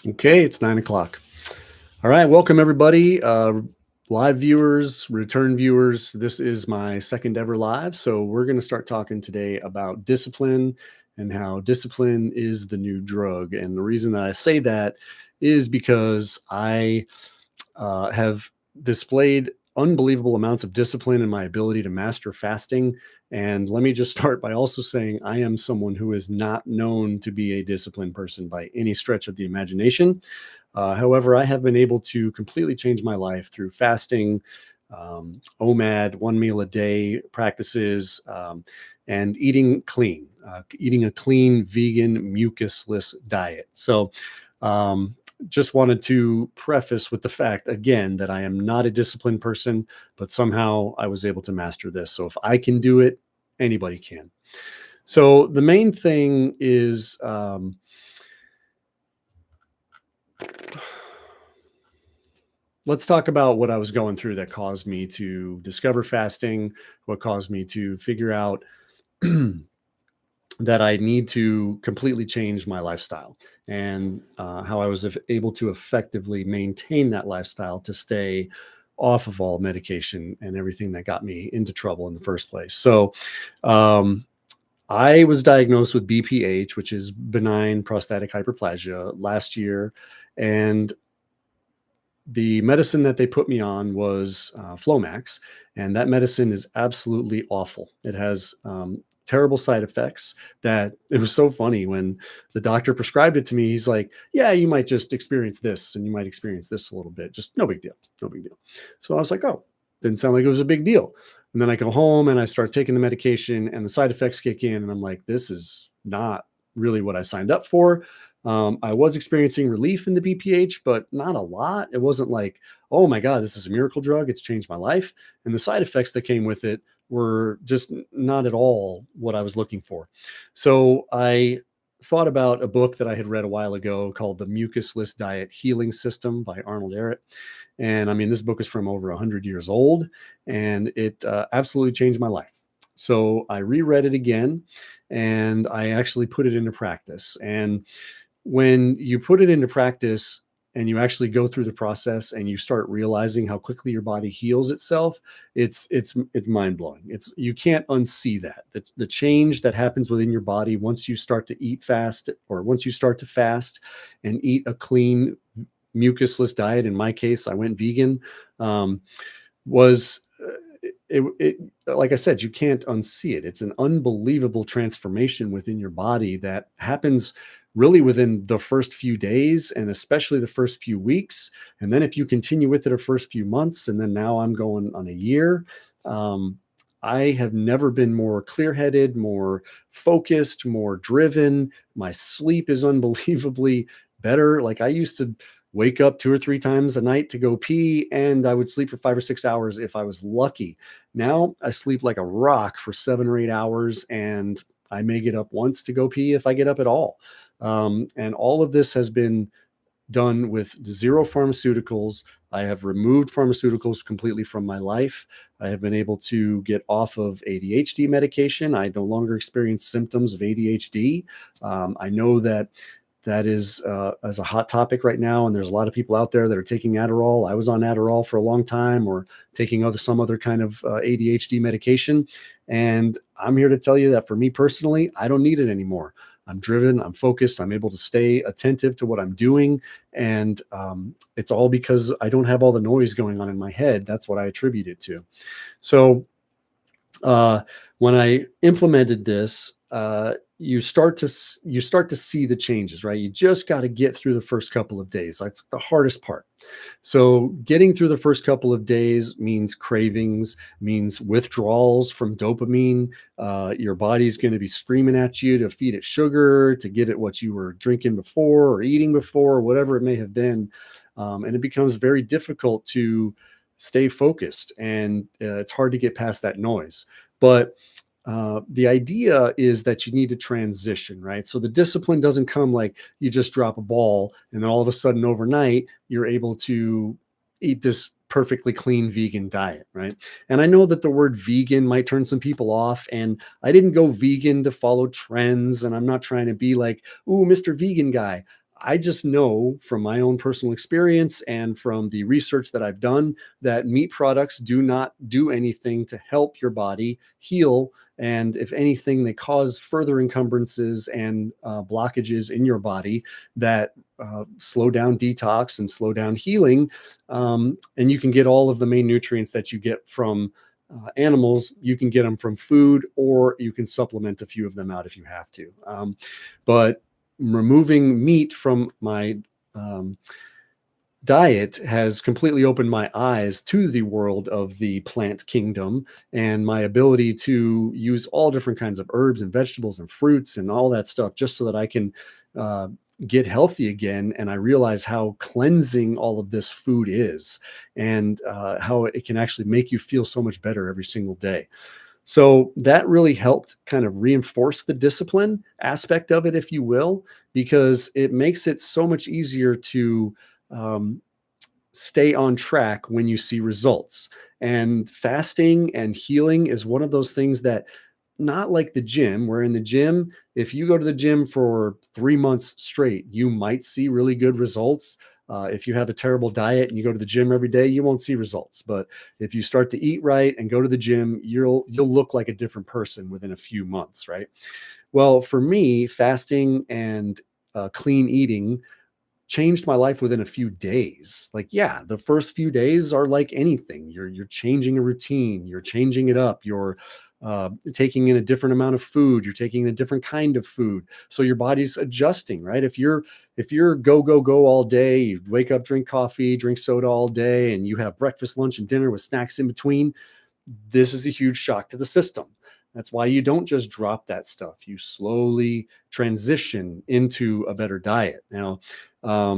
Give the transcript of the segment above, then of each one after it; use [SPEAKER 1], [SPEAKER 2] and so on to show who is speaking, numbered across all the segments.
[SPEAKER 1] Okay, it's 9 o'clock. All right, welcome everybody. Live viewers, return viewers. This is my second ever live. So we're going to start talking today about discipline and how discipline is the new drug. And the reason that I say that is because I have displayed unbelievable amounts of discipline in my ability to master fasting. And let me just start by also saying I am someone who is not known to be a disciplined person by any stretch of the imagination. However, I have been able to completely change my life through fasting, OMAD, 1 meal a day practices, and eating clean, eating a clean, vegan, mucusless diet. So, just wanted to preface with the fact again that I am not a disciplined person, but somehow I was able to master this. So if I can do it, anybody can. So the main thing is let's talk about what I was going through that caused me to discover fasting, what caused me to figure out that I need to completely change my lifestyle, and how I was able to effectively maintain that lifestyle to stay off of all medication and everything that got me into trouble in the first place. So, I was diagnosed with BPH, which is benign prostatic hyperplasia, last year. And the medicine that they put me on was Flomax, and that medicine is absolutely awful. It has terrible side effects. That it was so funny when the doctor prescribed it to me. He's like, "Yeah, you might just experience this, and you might experience this a little bit. Just no big deal, no big deal." So I was like, "Oh, didn't sound like it was a big deal." And then I go home and I start taking the medication, and the side effects kick in, and I'm like, "This is not really what I signed up for." I was experiencing relief in the BPH, but not a lot. It wasn't like, oh my God, this is a miracle drug. It's changed my life. And the side effects that came with it were just not at all what I was looking for. So I thought about a book that I had read a while ago called The Mucusless Diet Healing System by Arnold Ehret. And I mean, this book is from over 100 years old, and it absolutely changed my life. So I reread it again, and I actually put it into practice. And when you put it into practice and you actually go through the process and you start realizing how quickly your body heals itself, it's mind blowing. It's you can't unsee that. The change that happens within your body once you start to eat fast, or once you start to fast and eat a clean mucusless diet. In my case, I went vegan. Was it like I said, you can't unsee it. It's an unbelievable transformation within your body that happens really within the first few days, and especially the first few weeks. And then if you continue with it the first few months, and then now I'm going on a year, I have never been more clear-headed, more focused, more driven. My sleep is unbelievably better. Like I used to wake up 2 or 3 times a night to go pee, and I would sleep for 5 or 6 hours if I was lucky. Now I sleep like a rock for 7 or 8 hours, and I may get up once to go pee if I get up at all. And all of this has been done with zero pharmaceuticals. I have removed pharmaceuticals completely from my life. I have been able to get off of ADHD medication. I no longer experience symptoms of ADHD. I know that that is as a hot topic right now, and there's a lot of people out there that are taking Adderall. I was on Adderall for a long time, or taking some other kind of ADHD medication, and I'm here to tell you that for me personally, I don't need it anymore. I'm driven, I'm focused, I'm able to stay attentive to what I'm doing, and it's all because I don't have all the noise going on in my head. That's what I attribute it to. So when I implemented this, you start to see the changes, right? You just got to get through the first couple of days. That's the hardest part. So getting through the first couple of days means cravings, means withdrawals from dopamine. Your body's going to be screaming at you to feed it sugar, to give it what you were drinking before or eating before, or whatever it may have been. And it becomes very difficult to stay focused, and it's hard to get past that noise. But the idea is that you need to transition, right? So the discipline doesn't come like you just drop a ball and then all of a sudden overnight you're able to eat this perfectly clean vegan diet, right? And I know that the word vegan might turn some people off, and I didn't go vegan to follow trends, and I'm not trying to be like, ooh, Mr. Vegan guy. I just know from my own personal experience and from the research that I've done that meat products do not do anything to help your body heal. And if anything, they cause further encumbrances and blockages in your body that slow down detox and slow down healing. And you can get all of the main nutrients that you get from animals. You can get them from food, or you can supplement a few of them out if you have to. But removing meat from my um, diet has completely opened my eyes to the world of the plant kingdom and my ability to use all different kinds of herbs and vegetables and fruits and all that stuff just so that I can uh, get healthy again. And I realize how cleansing all of this food is, and how it can actually make you feel so much better every single day. So that really helped kind of reinforce the discipline aspect of it, if you will, because it makes it so much easier to um, stay on track when you see results. And fasting and healing is one of those things that, not like the gym, where in the gym, if you go to the gym for 3 months straight, you might see really good results. If you have a terrible diet and you go to the gym every day, you won't see results. But if you start to eat right and go to the gym, you'll look like a different person within a few months, right? Well, for me, fasting and clean eating changed my life within a few days. Like, yeah, the first few days are like anything. You're changing a routine, you're changing it up, you're taking in a different amount of food, you're taking in a different kind of food. So your body's adjusting, right? If you're go, go, go all day, you wake up, drink coffee, drink soda all day, and you have breakfast, lunch, and dinner with snacks in between, this is a huge shock to the system. That's why you don't just drop that stuff. You slowly transition into a better diet. Now,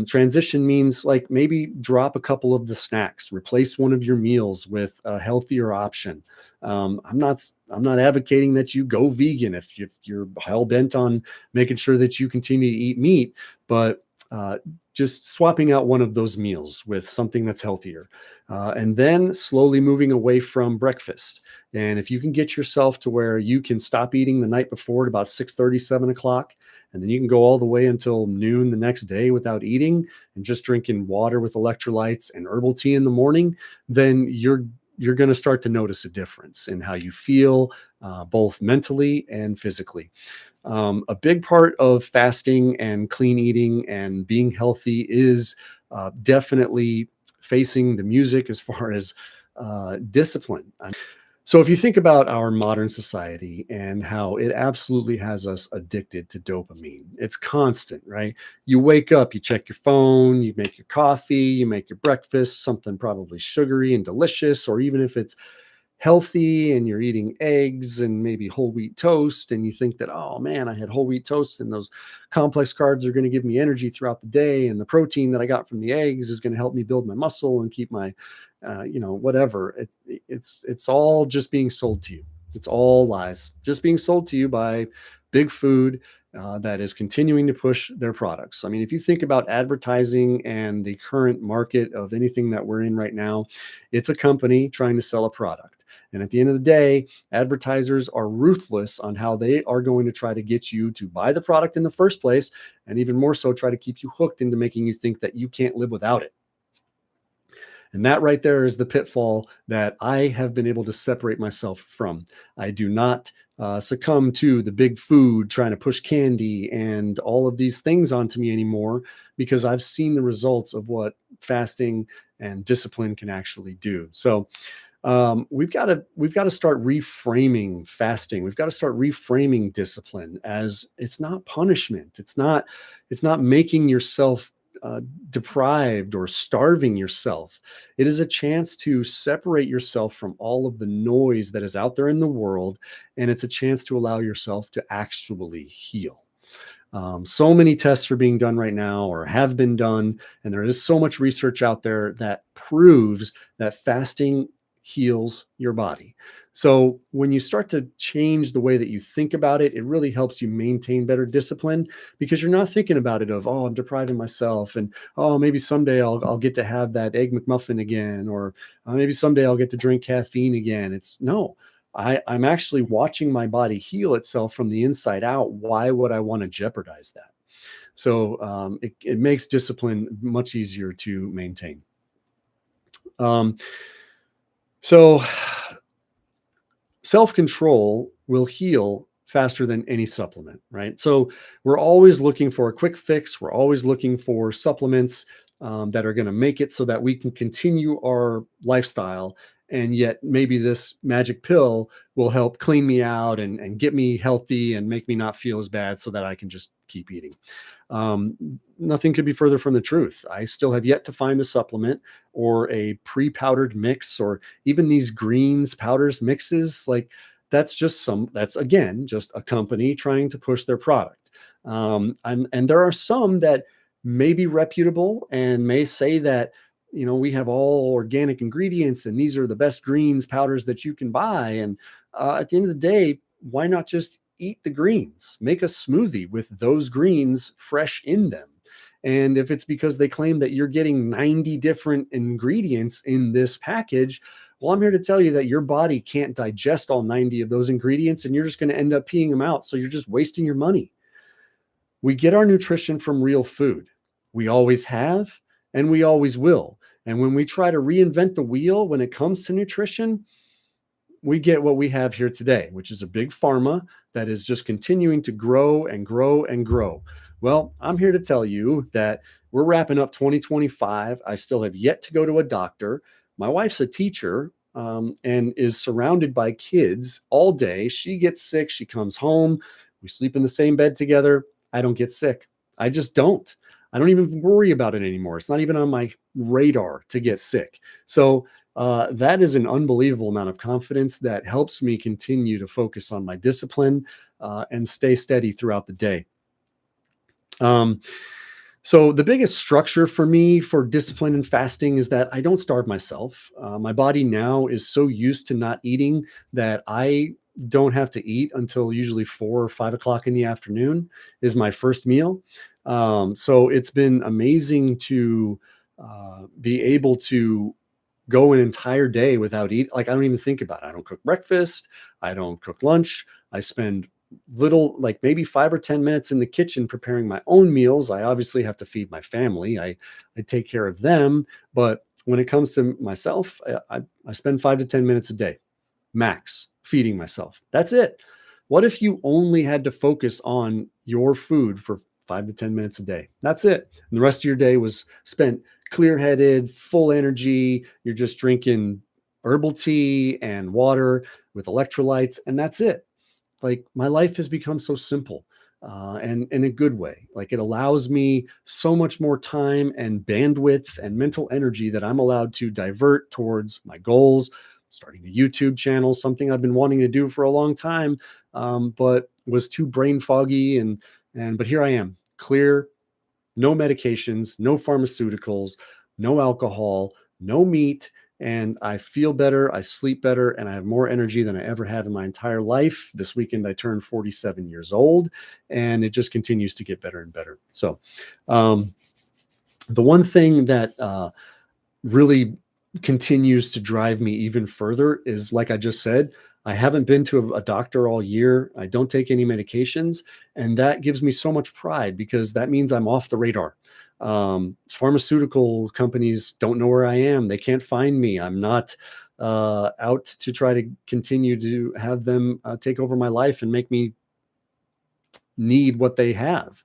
[SPEAKER 1] transition means like maybe drop a couple of the snacks, replace one of your meals with a healthier option. I'm not advocating that you go vegan if you're hell bent on making sure that you continue to eat meat, but just swapping out one of those meals with something that's healthier, and then slowly moving away from breakfast. And if you can get yourself to where you can stop eating the night before at about 6:30, 7 o'clock, and then you can go all the way until noon the next day without eating and just drinking water with electrolytes and herbal tea in the morning, then you're going to start to notice a difference in how you feel, both mentally and physically. A big part of fasting and clean eating and being healthy is definitely facing the music as far as discipline. So, if you think about our modern society and how it absolutely has us addicted to dopamine, it's constant, right? You wake up, you check your phone, you make your coffee, you make your breakfast, something probably sugary and delicious, or even if it's healthy and you're eating eggs and maybe whole wheat toast, and you think that, oh man, I had whole wheat toast and those complex carbs are going to give me energy throughout the day, and the protein that I got from the eggs is going to help me build my muscle and keep my whatever. It's all just being sold to you. It's all lies, just being sold to you by big food that is continuing to push their products. I mean, if you think about advertising and the current market of anything that we're in right now, it's a company trying to sell a product. And at the end of the day, advertisers are ruthless on how they are going to try to get you to buy the product in the first place, and even more so, try to keep you hooked into making you think that you can't live without it. And that right there is the pitfall that I have been able to separate myself from. I do not succumb to the big food trying to push candy and all of these things onto me anymore, because I've seen the results of what fasting and discipline can actually do. So we've got to start reframing fasting. We've got to start reframing discipline as it's not punishment. It's not making yourself uh, deprived or starving yourself. It is a chance to separate yourself from all of the noise that is out there in the world, and it's a chance to allow yourself to actually heal. So many tests are being done right now or have been done, and there is so much research out there that proves that fasting heals your body. So when you start to change the way that you think about it, it really helps you maintain better discipline, because you're not thinking about it of, oh, I'm depriving myself, and oh, maybe someday I'll get to have that egg McMuffin again, or maybe someday I'll get to drink caffeine again. It's no, I'm actually watching my body heal itself from the inside out. Why would I want to jeopardize that? So it makes discipline much easier to maintain. Um, so self control will heal faster than any supplement, right? So we're always looking for a quick fix. We're always looking for supplements that are going to make it so that we can continue our lifestyle. And yet, maybe this magic pill will help clean me out and get me healthy and make me not feel as bad so that I can just keep eating. Nothing could be further from the truth. I still have yet to find a supplement or a pre-powdered mix or even these greens powders mixes. Like that's again just a company trying to push their product. And there are some that may be reputable and may say that, we have all organic ingredients and these are the best greens powders that you can buy. And at the end of the day, why not just eat the greens? Make a smoothie with those greens fresh in them. And if it's because they claim that you're getting 90 different ingredients in this package, well, I'm here to tell you that your body can't digest all 90 of those ingredients and you're just going to end up peeing them out. So you're just wasting your money. We get our nutrition from real food. We always have, and we always will. And when we try to reinvent the wheel when it comes to nutrition, we get what we have here today, which is a big pharma that is just continuing to grow and grow and grow. Well, I'm here to tell you that we're wrapping up 2025. I still have yet to go to a doctor. My wife's a teacher and is surrounded by kids all day. She gets sick. She comes home. We sleep in the same bed together. I don't get sick. I just don't. I don't even worry about it anymore. It's not even on my radar to get sick. So that is an unbelievable amount of confidence that helps me continue to focus on my discipline and stay steady throughout the day. So the biggest structure for me for discipline and fasting is that I don't starve myself. My body now is so used to not eating that I don't have to eat until usually 4 or 5 o'clock in the afternoon is my first meal. So it's been amazing to be able to go an entire day without eating. Like, I don't even think about it. I don't cook breakfast. I don't cook lunch. I spend little, like maybe 5 or 10 minutes in the kitchen preparing my own meals. I obviously have to feed my family. I take care of them. But when it comes to myself, I spend 5 to 10 minutes a day, max, feeding myself. That's it. What if you only had to focus on your food for 5 to 10 minutes a day? That's it. And the rest of your day was spent clear-headed, full energy. You're just drinking herbal tea and water with electrolytes, and that's it. Like, my life has become so simple and in a good way. Like, it allows me so much more time and bandwidth and mental energy that I'm allowed to divert towards my goals, starting a YouTube channel, something I've been wanting to do for a long time, but was too brain foggy. But here I am, clear, no medications, no pharmaceuticals, no alcohol, no meat. And I feel better, I sleep better, and I have more energy than I ever had in my entire life. This weekend, I turned 47 years old, and it just continues to get better and better. So, the one thing that really continues to drive me even further is, like I just said, I haven't been to a doctor all year. I don't take any medications. And that gives me so much pride because that means I'm off the radar. Pharmaceutical companies don't know where I am. They can't find me. I'm not out to try to continue to have them take over my life and make me need what they have.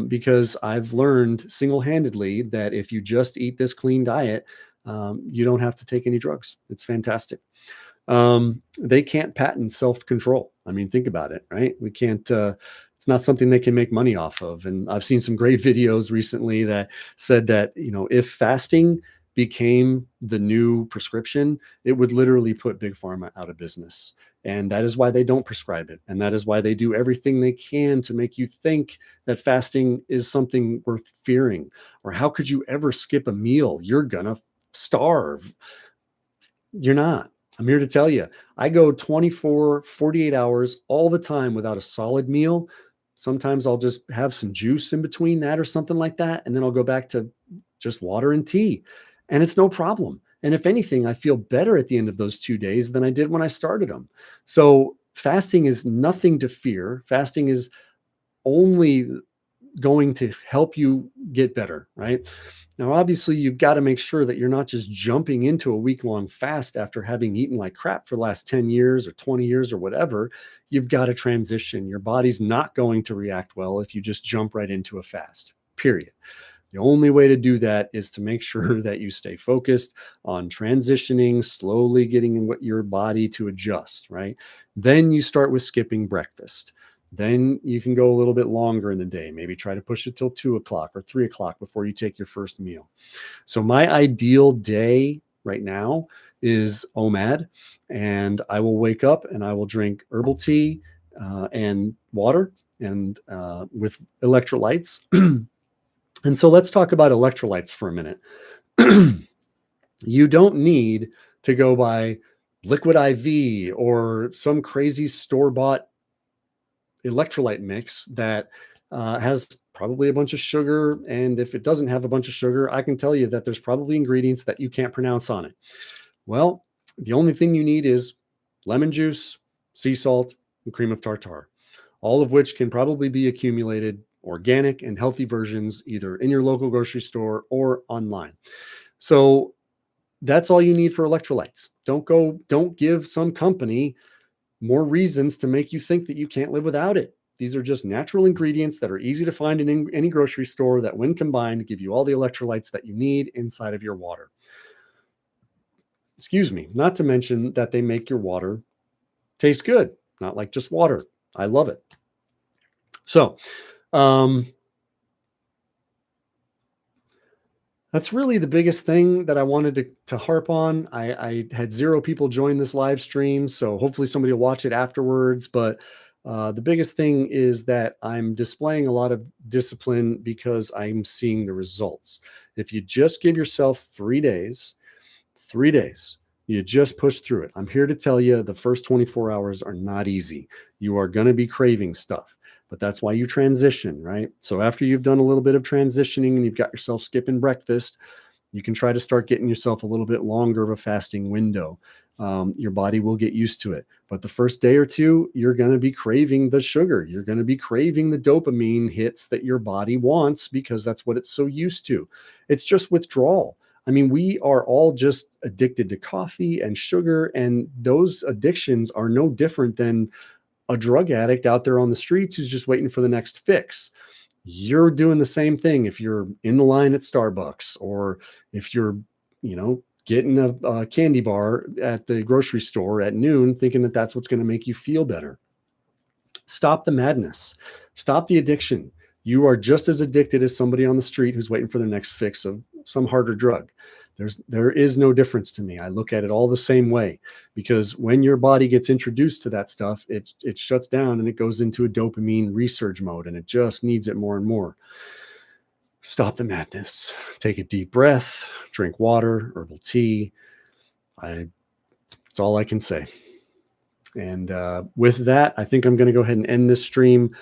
[SPEAKER 1] Because I've learned single-handedly that if you just eat this clean diet, you don't have to take any drugs. It's fantastic. They can't patent self-control. I mean, think about it, right? We can't, it's not something they can make money off of. And I've seen some great videos recently that said that, if fasting became the new prescription, it would literally put Big Pharma out of business. And that is why they don't prescribe it. And that is why they do everything they can to make you think that fasting is something worth fearing. Or how could you ever skip a meal? You're gonna starve. You're not. I'm here to tell you, I go 24, 48 hours all the time without a solid meal. Sometimes I'll just have some juice in between that or something like that. And then I'll go back to just water and tea. And it's no problem. And if anything, I feel better at the end of those 2 days than I did when I started them. So fasting is nothing to fear. Fasting is only going to help you get better, right? Now, obviously, you've got to make sure that you're not just jumping into a week-long fast after having eaten like crap for the last 10 years or 20 years or whatever. You've got to transition. Your body's not going to react well if you just jump right into a fast, period. The only way to do that is to make sure that you stay focused on transitioning, slowly getting your body to adjust, right? Then you start with skipping breakfast. Then you can go a little bit longer in the day, maybe try to push it till 2 o'clock or 3 o'clock before you take your first meal. So, my ideal day right now is OMAD, and I will wake up and I will drink herbal tea and water and with electrolytes. And so let's talk about electrolytes for a minute. You don't need to go buy liquid IV or some crazy store-bought electrolyte mix that has probably a bunch of sugar. And if it doesn't have a bunch of sugar, I can tell you that there's probably ingredients that you can't pronounce on it. Well, the only thing you need is lemon juice, sea salt, and cream of tartar, all of which can probably be accumulated organic and healthy versions either in your local grocery store or online. So that's all you need for electrolytes. Don't give some company more reasons to make you think that you can't live without it. These are just natural ingredients that are easy to find in any grocery store that, when combined, give you all the electrolytes that you need inside of your water. Excuse me. Not to mention that they make your water taste good, not like just water. I love it. So, that's really the biggest thing that I wanted to harp on. I had 0 people join this live stream, so hopefully somebody will watch it afterwards. But the biggest thing is that I'm displaying a lot of discipline because I'm seeing the results. If you just give yourself 3 days, 3 days, you just push through it. I'm here to tell you the first 24 hours are not easy. You are going to be craving stuff. But that's why you transition, right? So after you've done a little bit of transitioning and you've got yourself skipping breakfast, you can try to start getting yourself a little bit longer of a fasting window. Your body will get used to it. But the first day or two, you're going to be craving the sugar. You're going to be craving the dopamine hits that your body wants because that's what it's so used to. It's just withdrawal. I mean, we are all just addicted to coffee and sugar, and those addictions are no different than a drug addict out there on the streets who's just waiting for the next fix. You're doing the same thing if you're in the line at Starbucks, or if you're, getting a candy bar at the grocery store at noon, thinking that that's what's going to make you feel better. Stop the madness. Stop the addiction. You are just as addicted as somebody on the street who's waiting for their next fix of some harder drug. There is no difference to me. I look at it all the same way, because when your body gets introduced to that stuff, it shuts down and it goes into a dopamine resurge mode, and it just needs it more and more. Stop the madness. Take a deep breath, drink water, herbal tea. That's all I can say. And with that, I think I'm going to go ahead and end this stream.